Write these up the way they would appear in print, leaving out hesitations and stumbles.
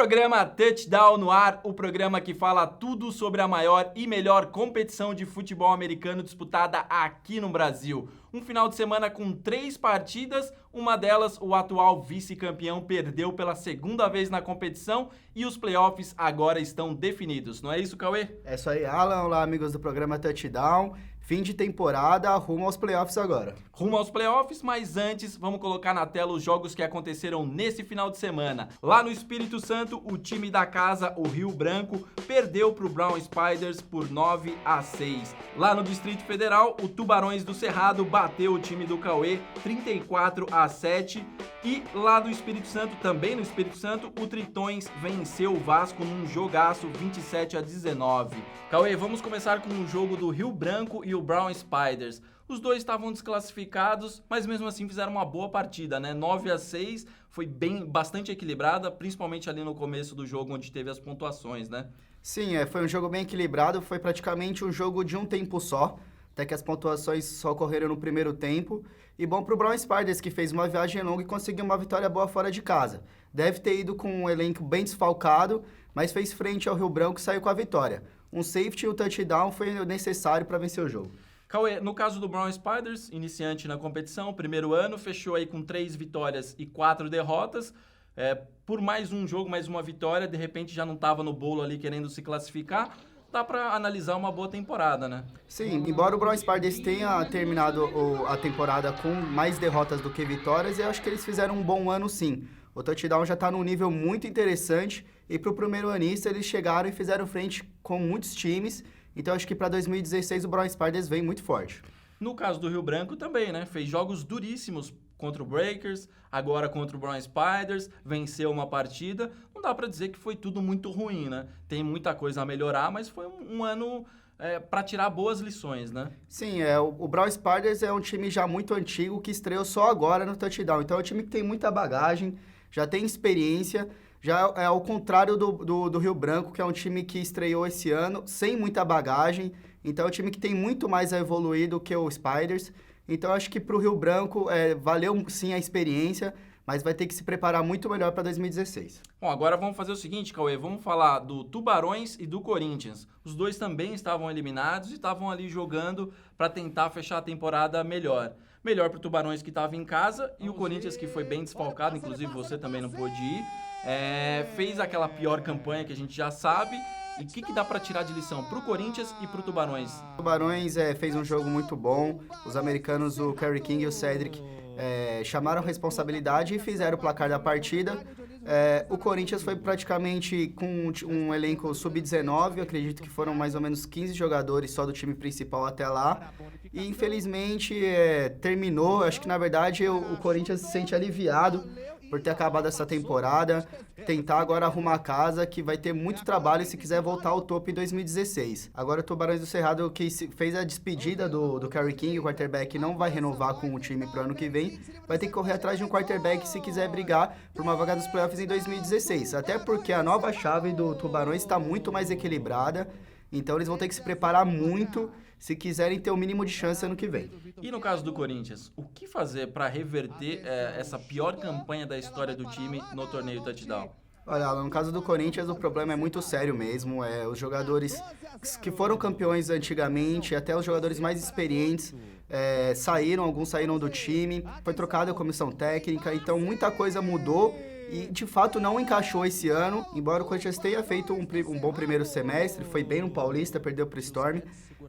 Programa Touchdown no ar, o programa que fala tudo sobre a maior e melhor competição de futebol americano disputada aqui no Brasil. Um final de semana com 3 partidas, uma delas o atual vice-campeão perdeu pela segunda vez na competição e os playoffs agora estão definidos. Não é isso, Cauê? É isso aí, Alan. Olá, amigos do programa Touchdown. Fim de temporada, rumo aos playoffs agora. Rumo aos playoffs, mas antes vamos colocar na tela os jogos que aconteceram nesse final de semana. Lá no Espírito Santo, o time da casa, o Rio Branco, perdeu para o Brown Spiders por 9-6. Lá no Distrito Federal, o Tubarões do Cerrado bateu o time do Cauê 34-7. E lá no Espírito Santo, também no Espírito Santo, o Tritões venceu o Vasco num jogaço 27-19. Cauê, vamos começar com o jogo do Rio Branco e o Brown Spiders. Os dois estavam desclassificados, mas mesmo assim fizeram uma boa partida, né? 9-6, foi bastante equilibrada, principalmente ali no começo do jogo, onde teve as pontuações, né? Sim, foi um jogo bem equilibrado, foi praticamente um jogo de um tempo só, até que as pontuações só ocorreram no primeiro tempo. E bom pro Brown Spiders, que fez uma viagem longa e conseguiu uma vitória boa fora de casa. Deve ter ido com um elenco bem desfalcado, mas fez frente ao Rio Branco e saiu com a vitória. Um safety e um touchdown foi necessário para vencer o jogo. Cauê, no caso do Brown Spiders, iniciante na competição, primeiro ano, fechou aí com 3 vitórias e 4 derrotas. Por mais um jogo, mais uma vitória, de repente já não estava no bolo ali querendo se classificar. Dá para analisar uma boa temporada, né? Sim, embora o Brown Spiders tenha terminado a temporada com mais derrotas do que vitórias, eu acho que eles fizeram um bom ano sim. O touchdown já está num nível muito interessante e para o primeiro anista eles chegaram e fizeram frente com muitos times. Então acho que para 2016 o Brown Spiders vem muito forte. No caso do Rio Branco também, né? Fez jogos duríssimos contra o Breakers, agora contra o Brown Spiders, venceu uma partida. Não dá para dizer que foi tudo muito ruim, né? Tem muita coisa a melhorar, mas foi um ano para tirar boas lições, né? Sim, o Brown Spiders é um time já muito antigo que estreou só agora no touchdown. Então é um time que tem muita bagagem, já tem experiência. Já é ao contrário do Rio Branco, que é um time que estreou esse ano sem muita bagagem. Então é um time que tem muito mais a evoluir do que o Spiders. Então acho que para o Rio Branco valeu sim a experiência, mas vai ter que se preparar muito melhor para 2016. Bom, agora vamos fazer o seguinte, Cauê, vamos falar do Tubarões e do Corinthians. Os dois também estavam eliminados e estavam ali jogando para tentar fechar a temporada melhor. Melhor para o Tubarões que estava em casa e o Corinthians que foi bem desfalcado, inclusive você também não pôde ir. Fez aquela pior campanha que a gente já sabe. E o que dá para tirar de lição pro Corinthians e pro Tubarões? O Tubarões fez um jogo muito bom. Os americanos, o Kerry King e o Cedric, chamaram responsabilidade e fizeram o placar da partida. O Corinthians foi praticamente com um elenco sub-19, eu acredito que foram mais ou menos 15 jogadores só do time principal até lá. E infelizmente terminou, acho que na verdade o Corinthians se sente aliviado por ter acabado essa temporada, tentar agora arrumar a casa, que vai ter muito trabalho se quiser voltar ao topo em 2016. Agora o Tubarões do Cerrado, que fez a despedida do Kerry King, o quarterback, não vai renovar com o time pro ano que vem, vai ter que correr atrás de um quarterback se quiser brigar por uma vaga dos playoffs em 2016. Até porque a nova chave do Tubarões está muito mais equilibrada, então eles vão ter que se preparar muito se quiserem ter o mínimo de chance ano que vem. E no caso do Corinthians, o que fazer para reverter essa pior campanha da história do time no torneio Touchdown? Olha, no caso do Corinthians, o problema é muito sério mesmo. Os jogadores que foram campeões antigamente, até os jogadores mais experientes, alguns saíram do time, foi trocada a comissão técnica, então muita coisa mudou e de fato não encaixou esse ano. Embora o Corinthians tenha feito um bom primeiro semestre, foi bem no Paulista, perdeu para o Storm,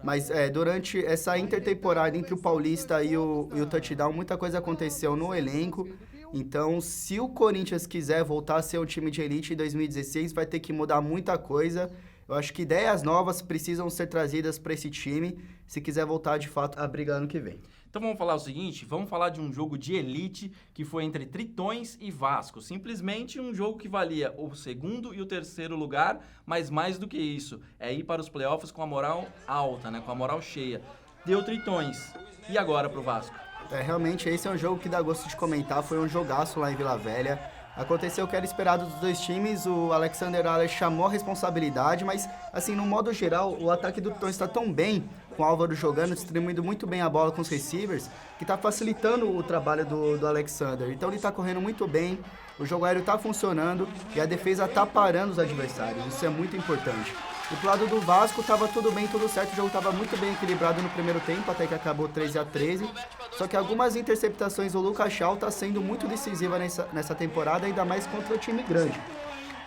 mas durante essa intertemporada entre o Paulista e o Touchdown, muita coisa aconteceu no elenco. Então, se o Corinthians quiser voltar a ser um time de elite em 2016, vai ter que mudar muita coisa. Eu acho que ideias novas precisam ser trazidas para esse time, se quiser voltar de fato a brigar ano que vem. Então vamos falar o seguinte, vamos falar de um jogo de elite que foi entre Tritões e Vasco. Simplesmente um jogo que valia o segundo e o terceiro lugar, mas mais do que isso, ir para os playoffs com a moral alta, né? Com a moral cheia. Deu Tritões. E agora pro Vasco? Realmente esse é um jogo que dá gosto de comentar, foi um jogaço lá em Vila Velha. Aconteceu o que era esperado dos dois times, o Alexander Allen chamou a responsabilidade, mas, assim, no modo geral, o ataque do Tritões está tão bem, com o Álvaro jogando, distribuindo muito bem a bola com os receivers, que está facilitando o trabalho do Alexander. Então ele está correndo muito bem, o jogo aéreo está funcionando e a defesa está parando os adversários, isso é muito importante. E pro lado do Vasco estava tudo bem, tudo certo, o jogo estava muito bem equilibrado no primeiro tempo, até que acabou 13-13. Só que algumas interceptações, o Lucas Shaw está sendo muito decisiva nessa temporada, ainda mais contra o time grande.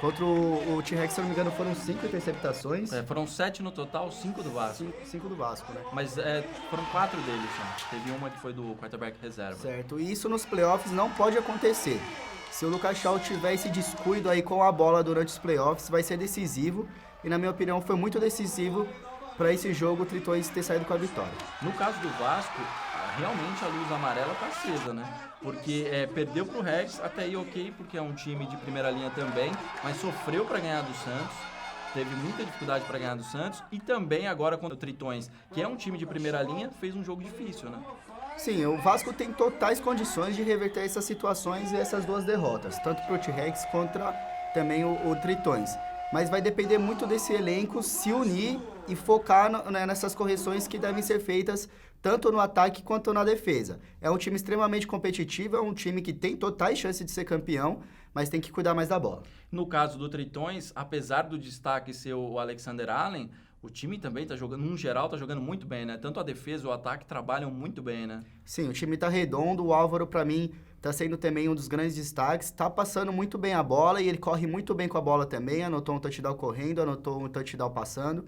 Contra o T-Rex, se eu não me engano, foram 5 interceptações. Foram 7 no total, 5 do Vasco. 5 do Vasco, né? Mas foram 4 deles só. Teve uma que foi do quarterback reserva. Certo, e isso nos playoffs não pode acontecer. Se o Lucas Shaw tiver esse descuido aí com a bola durante os playoffs, vai ser decisivo. E na minha opinião foi muito decisivo para esse jogo o Tritões ter saído com a vitória. No caso do Vasco, realmente a luz amarela tá acesa, né? Porque perdeu pro Rex, até aí ok, porque é um time de primeira linha também, mas sofreu para ganhar do Santos, teve muita dificuldade para ganhar do Santos, e também agora contra o Tritões, que é um time de primeira linha, fez um jogo difícil, né? Sim, o Vasco tem totais condições de reverter essas situações e essas duas derrotas, tanto pro T-Rex contra também o Tritões. Mas vai depender muito desse elenco se unir e focar nessas correções que devem ser feitas tanto no ataque quanto na defesa. É um time extremamente competitivo, é um time que tem totais chances de ser campeão, mas tem que cuidar mais da bola. No caso do Tritões, apesar do destaque ser o Alexander Allen, o time também tá jogando, no geral, tá jogando muito bem, né? Tanto a defesa e o ataque trabalham muito bem, né? Sim, o time tá redondo, o Álvaro, para mim, tá sendo também um dos grandes destaques, tá passando muito bem a bola e ele corre muito bem com a bola também, anotou um touchdown correndo, anotou um touchdown passando.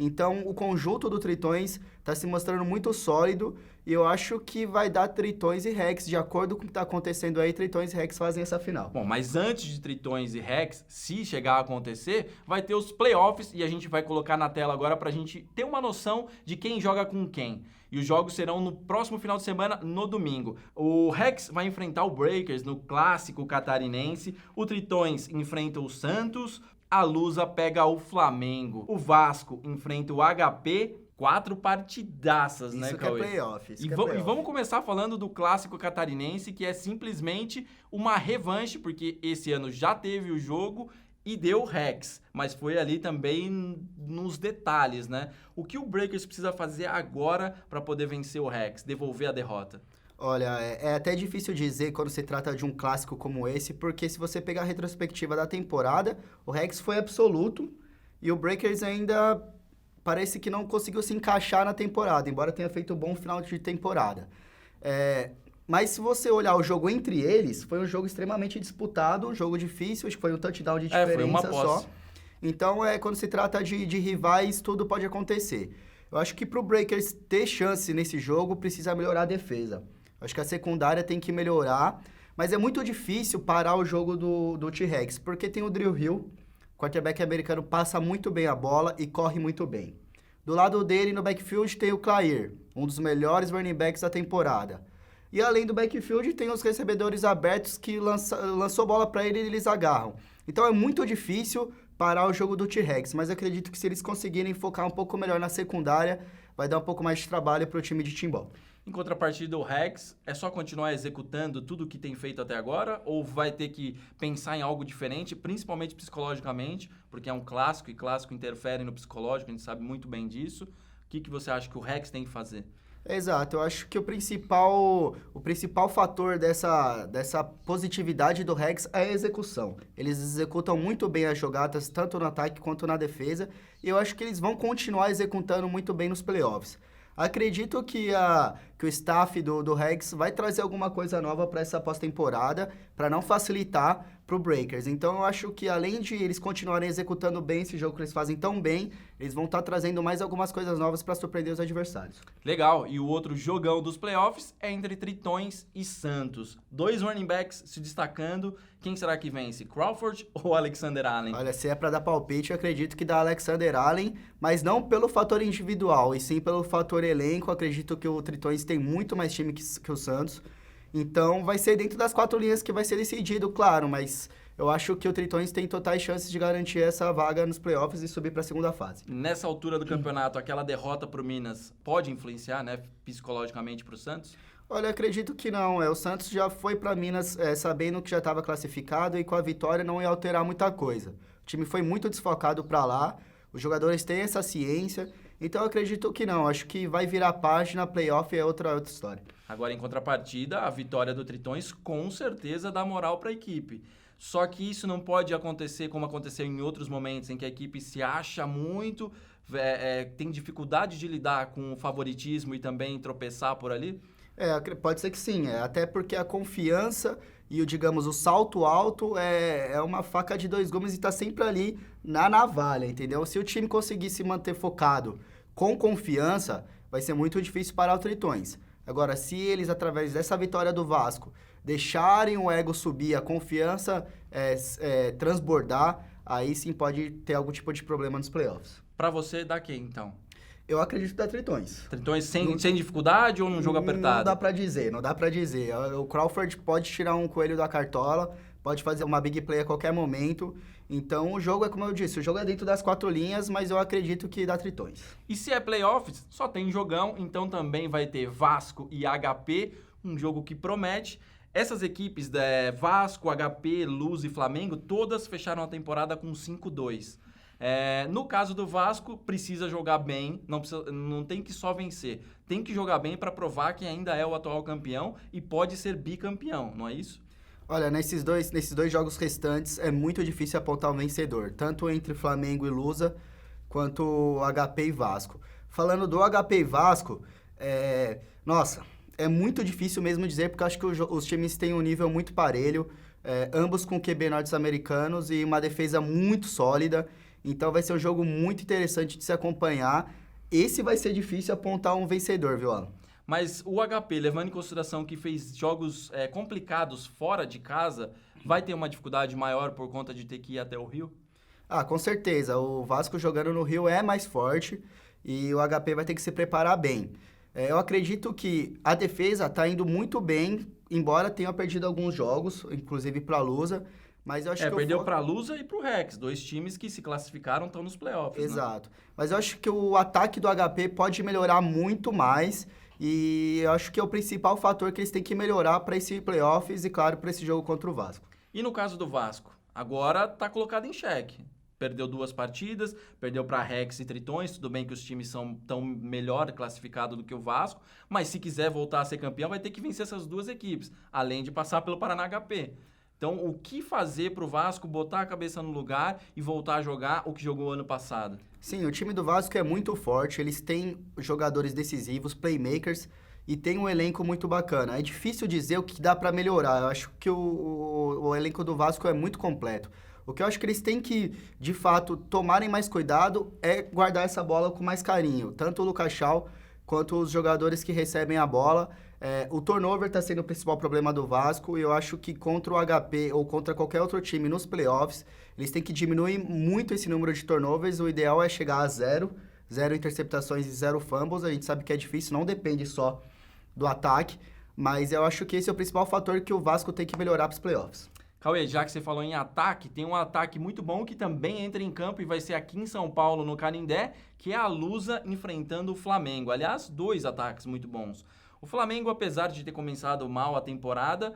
Então, o conjunto do Tritões tá se mostrando muito sólido e eu acho que vai dar Tritões e Rex, de acordo com o que tá acontecendo aí, Tritões e Rex fazem essa final. Bom, mas antes de Tritões e Rex, se chegar a acontecer, vai ter os playoffs e a gente vai colocar na tela agora pra gente ter uma noção de quem joga com quem. E os jogos serão no próximo final de semana, no domingo. O Rex vai enfrentar o Breakers no clássico catarinense, o Tritões enfrenta o Santos, a Lusa pega o Flamengo, o Vasco enfrenta o HP, 4 partidaças, né, Cauê? Isso que é playoff. E vamos começar falando do clássico catarinense, que é simplesmente uma revanche, porque esse ano já teve o jogo e deu Rex, mas foi ali também nos detalhes, né? O que o Breakers precisa fazer agora para poder vencer o Rex, devolver a derrota? Olha, é até difícil dizer quando se trata de um clássico como esse, porque se você pegar a retrospectiva da temporada, o Rex foi absoluto e o Breakers ainda parece que não conseguiu se encaixar na temporada, embora tenha feito um bom final de temporada. Mas se você olhar o jogo entre eles, foi um jogo extremamente disputado, um jogo difícil, acho que foi um touchdown de diferença foi uma posse só. Então, quando se trata de rivais, tudo pode acontecer. Eu acho que pro Breakers ter chance nesse jogo, precisa melhorar a defesa. Eu acho que a secundária tem que melhorar, mas é muito difícil parar o jogo do T-Rex, porque tem o Drew Hill, quarterback americano, passa muito bem a bola e corre muito bem. Do lado dele, no backfield, tem o Clair, um dos melhores running backs da temporada. E além do backfield, tem os recebedores abertos que lançou bola para ele e eles agarram. Então é muito difícil parar o jogo do T-Rex, mas acredito que se eles conseguirem focar um pouco melhor na secundária, vai dar um pouco mais de trabalho para o time de Timbó. Em contrapartida, o Rex é só continuar executando tudo o que tem feito até agora ou vai ter que pensar em algo diferente, principalmente psicologicamente, porque é um clássico e clássico interfere no psicológico, a gente sabe muito bem disso. O que você acha que o Rex tem que fazer? Exato, eu acho que o principal fator dessa positividade do Rex é a execução. Eles executam muito bem as jogadas, tanto no ataque quanto na defesa, e eu acho que eles vão continuar executando muito bem nos playoffs. Acredito que o staff do Rex vai trazer alguma coisa nova para essa pós-temporada, para não facilitar para o Breakers. Então, eu acho que além de eles continuarem executando bem esse jogo que eles fazem tão bem, eles vão estar trazendo mais algumas coisas novas para surpreender os adversários. Legal. E o outro jogão dos playoffs é entre Tritões e Santos. 2 running backs se destacando. Quem será que vence? Crawford ou Alexander Allen? Olha, se é para dar palpite, eu acredito que dá Alexander Allen, mas não pelo fator individual, e sim pelo fator elenco. Eu acredito que o Tritões tem muito mais time que o Santos. Então, vai ser dentro das 4 linhas que vai ser decidido, claro, mas eu acho que o Tritões tem totais chances de garantir essa vaga nos playoffs e subir para a segunda fase. Nessa altura do campeonato, aquela derrota para o Minas pode influenciar, né, psicologicamente para o Santos? Olha, eu acredito que não. O Santos já foi para Minas sabendo que já estava classificado e com a vitória não ia alterar muita coisa. O time foi muito desfocado para lá, os jogadores têm essa ciência, então eu acredito que não. Acho que vai virar página, playoff é outra história. Agora, em contrapartida, a vitória do Tritões com certeza dá moral para a equipe. Só que isso não pode acontecer como aconteceu em outros momentos, em que a equipe se acha muito, tem dificuldade de lidar com o favoritismo e também tropeçar por ali? Pode ser que sim, até porque a confiança e digamos, o salto alto é uma faca de dois gumes e está sempre ali na navalha, entendeu? Se o time conseguir se manter focado com confiança, vai ser muito difícil parar o Tritões. Agora, se eles, através dessa vitória do Vasco, deixarem o ego subir, a confiança transbordar, aí sim pode ter algum tipo de problema nos playoffs. Pra você, dá quem, então? Eu acredito que dá Tritões. Tritões sem dificuldade ou num jogo apertado? Não dá pra dizer. O Crawford pode tirar um coelho da cartola, pode fazer uma big play a qualquer momento. Então, o jogo é como eu disse, o jogo é dentro das 4 linhas, mas eu acredito que dá Tritões. E se é playoffs, só tem jogão, então também vai ter Vasco e HP, um jogo que promete. Essas equipes, Vasco, HP, Luz e Flamengo, todas fecharam a temporada com 5-2. No caso do Vasco, precisa jogar bem, não tem que só vencer, tem que jogar bem para provar que ainda é o atual campeão e pode ser bicampeão, não é isso? Olha, nesses dois jogos restantes é muito difícil apontar um vencedor, tanto entre Flamengo e Lusa, quanto HP e Vasco. Falando do HP e Vasco, nossa, é muito difícil mesmo dizer, porque eu acho que os times têm um nível muito parelho, ambos com QB norte-americanos e uma defesa muito sólida. Então vai ser um jogo muito interessante de se acompanhar. Esse vai ser difícil apontar um vencedor, viu, Alan? Mas o HP, levando em consideração que fez jogos complicados fora de casa, vai ter uma dificuldade maior por conta de ter que ir até o Rio? Ah, com certeza. O Vasco jogando no Rio é mais forte e o HP vai ter que se preparar bem. Eu acredito que a defesa está indo muito bem, embora tenha perdido alguns jogos, inclusive para a Lusa. Mas eu acho que perdeu para a Lusa e para o Rex, 2 times que se classificaram estão nos playoffs. Exato. Né? Mas eu acho que o ataque do HP pode melhorar muito mais e eu acho que é o principal fator que eles têm que melhorar para esse playoffs e, claro, para esse jogo contra o Vasco. E no caso do Vasco? Agora está colocado em xeque. Perdeu 2 partidas, perdeu para Rex e Tritões, tudo bem que os times são tão melhor classificados do que o Vasco, mas se quiser voltar a ser campeão vai ter que vencer essas 2 equipes, além de passar pelo Paraná HP. Então, o que fazer para o Vasco botar a cabeça no lugar e voltar a jogar o que jogou ano passado? Sim, o time do Vasco é muito forte, eles têm jogadores decisivos, playmakers, e tem um elenco muito bacana. É difícil dizer o que dá para melhorar, eu acho que o elenco do Vasco é muito completo. O que eu acho que eles têm que, de fato, tomarem mais cuidado é guardar essa bola com mais carinho, tanto o Lucas Shaw quanto os jogadores que recebem a bola. O turnover está sendo o principal problema do Vasco e eu acho que contra o HP ou contra qualquer outro time nos playoffs, eles têm que diminuir muito esse número de turnovers. O ideal é chegar a 0 interceptações e 0 fumbles. A gente sabe que é difícil, não depende só do ataque, mas eu acho que esse é o principal fator que o Vasco tem que melhorar para os playoffs. Cauê, já que você falou em ataque, tem um ataque muito bom que também entra em campo e vai ser aqui em São Paulo, no Canindé, que é a Lusa enfrentando o Flamengo. Aliás, 2 ataques muito bons. O Flamengo, apesar de ter começado mal a temporada,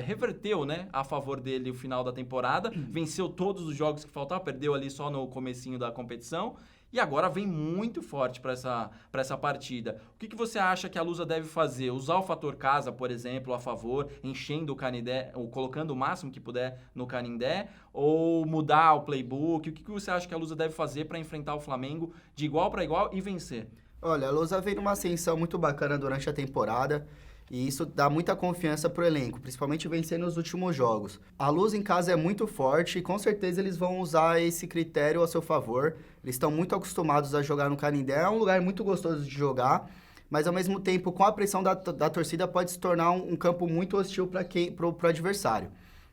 reverteu, né, a favor dele o final da temporada, venceu todos os jogos que faltavam, perdeu ali só no comecinho da competição e agora vem muito forte para essa partida. O que você acha que a Lusa deve fazer? Usar o fator casa, por exemplo, a favor, enchendo o Canindé, ou colocando o máximo que puder no Canindé, ou mudar o playbook? O que você acha que a Lusa deve fazer para enfrentar o Flamengo de igual para igual e vencer? Olha, a Lusa vem numa ascensão muito bacana durante a temporada e isso dá muita confiança pro elenco, principalmente vencendo os últimos jogos. A Lusa em casa é muito forte e com certeza eles vão usar esse critério a seu favor. Eles estão muito acostumados a jogar no Canindé, é um lugar muito gostoso de jogar, mas ao mesmo tempo com a pressão da torcida pode se tornar um campo muito hostil pro adversário.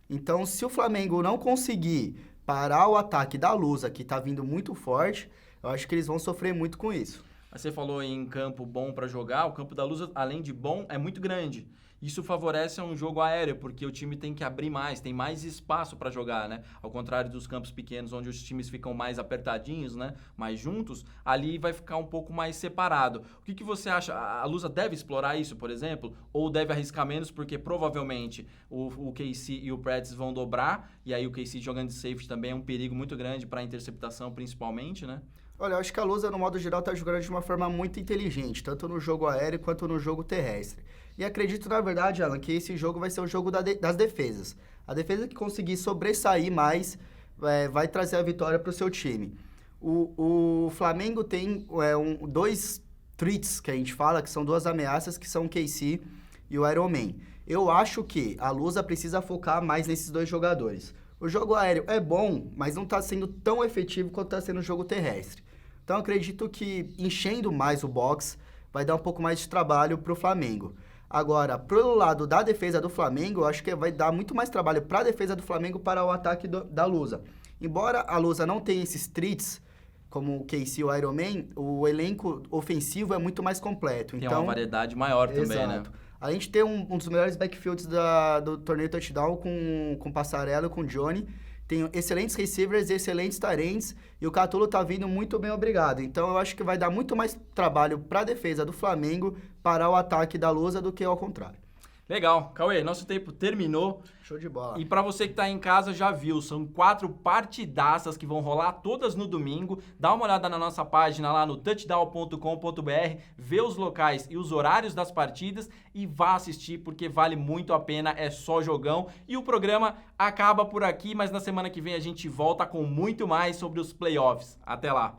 Então, se o Flamengo não conseguir parar o ataque da Lusa, que está vindo muito forte, eu acho que eles vão sofrer muito com isso. Você falou em campo bom para jogar, o campo da Lusa, além de bom, é muito grande. Isso favorece um jogo aéreo, porque o time tem que abrir mais, tem mais espaço para jogar, né? Ao contrário dos campos pequenos, onde os times ficam mais apertadinhos, né? Mais juntos, ali vai ficar um pouco mais separado. O que você acha? A Lusa deve explorar isso, por exemplo? Ou deve arriscar menos, porque provavelmente o KC e o Preds vão dobrar, e aí o KC jogando de safety também é um perigo muito grande para interceptação, principalmente, né? Olha, eu acho que a Lusa, no modo geral, está jogando de uma forma muito inteligente, tanto no jogo aéreo quanto no jogo terrestre. E acredito, na verdade, Alan, que esse jogo vai ser o jogo das defesas. A defesa que conseguir sobressair mais vai trazer a vitória para o seu time. O Flamengo tem dois threats, que a gente fala, que são duas ameaças, que são o KC e o Iron Man. Eu acho que a Lusa precisa focar mais nesses dois jogadores. O jogo aéreo é bom, mas não está sendo tão efetivo quanto está sendo o jogo terrestre. Então, acredito que enchendo mais o box vai dar um pouco mais de trabalho para o Flamengo. Agora, pro lado da defesa do Flamengo, eu acho que vai dar muito mais trabalho para a defesa do Flamengo para o ataque da Lusa. Embora a Lusa não tenha esses treats, como o KC e o Iron Man, o elenco ofensivo é muito mais completo. Tem uma variedade maior também, né? Além de ter um dos melhores backfields do torneio touchdown com Passarella e com Johnny, tem excelentes receivers e excelentes tight ends, e o Catulo tá vindo muito bem, obrigado. Então eu acho que vai dar muito mais trabalho para a defesa do Flamengo parar o ataque da Lusa do que ao contrário. Legal. Cauê, nosso tempo terminou. Show de bola. E para você que tá em casa, já viu, são 4 partidaças que vão rolar todas no domingo. Dá uma olhada na nossa página lá no touchdown.com.br, vê os locais e os horários das partidas e vá assistir porque vale muito a pena, é só jogão. E o programa acaba por aqui, mas na semana que vem a gente volta com muito mais sobre os playoffs. Até lá!